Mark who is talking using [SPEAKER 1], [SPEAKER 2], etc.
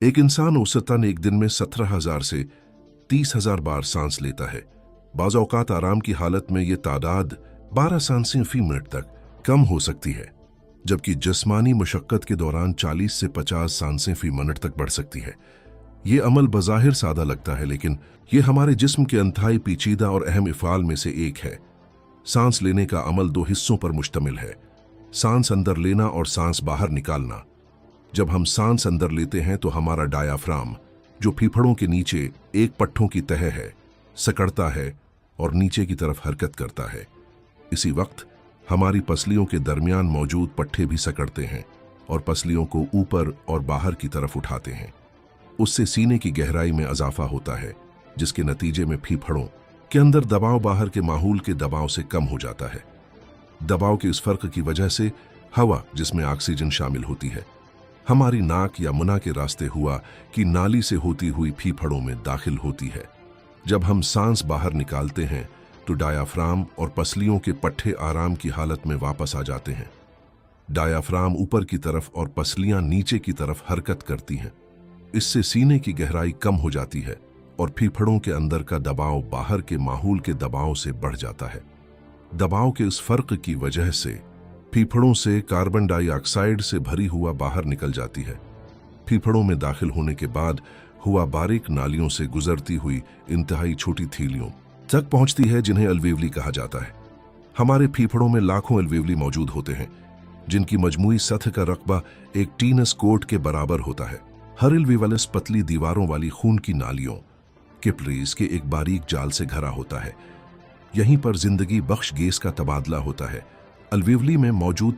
[SPEAKER 1] एक इंसान औसतन एक दिन में 17,000 से 30,000 बार सांस लेता है। बाज़ औक़ात आराम की हालत में ये तादाद 12 सांसें फी मिनट तक कम हो सकती है, जबकि जिस्मानी मशक्क़त के दौरान 40 से 50 सांसें फी मिनट तक बढ़ सकती है। ये अमल बज़ाहिर सादा लगता है, लेकिन ये हमारे जिस्म के अंतहाई पेचीदा और अहम इफ़ाल में से एक है। सांस लेने का अमल दो हिस्सों पर मुश्तमिल है: सांस अंदर लेना और सांस बाहर निकालना। जब हम सांस अंदर लेते हैं तो हमारा डायाफ्राम, जो फेफड़ों के नीचे एक पट्टों की तह है, सकड़ता है और नीचे की तरफ हरकत करता है। इसी वक्त हमारी पसलियों के दरमियान मौजूद पट्टे भी सकड़ते हैं और पसलियों को ऊपर और बाहर की तरफ उठाते हैं। उससे सीने की गहराई में इजाफा होता है, जिसके नतीजे में फेफड़ों के अंदर दबाव बाहर के माहौल के दबाव से कम हो जाता है। दबाव के इस फर्क की वजह से हवा, जिसमें ऑक्सीजन शामिल होती है, हमारी नाक या मुना के रास्ते हुआ कि नाली से होती हुई फेफड़ों में दाखिल होती है। जब हम सांस बाहर निकालते हैं तो डायाफ्राम और पसलियों के पट्टे आराम की हालत में वापस आ जाते हैं। डायाफ्राम ऊपर की तरफ और पसलियां नीचे की तरफ हरकत करती हैं। इससे सीने की गहराई कम हो जाती है और फेफड़ों के अंदर का दबाव बाहर के माहौल के दबाव से बढ़ जाता है। दबाव के इस फर्क की वजह से फेफड़ों से कार्बन डाइऑक्साइड से भरी हुआ बाहर निकल जाती है। फेफड़ों में दाखिल होने के बाद हुआ बारीक नालियों से गुजरती हुई इंतहाई छोटी थैलियों तक पहुंचती है, जिन्हें अल्वेवली कहा जाता है। हमारे फेफड़ों में लाखों अल्वेवली मौजूद होते हैं, जिनकी मजमूई सतह का रकबा एक टीनस कोट के बराबर होता है। हर अल्वेवलस पतली दीवारों वाली खून की नालियों, कैपिलरीज के एक बारीक जाल से घरा होता है। यहीं पर जिंदगी बख्श गैस का तबादला होता है। अल्वेवली में मौजूद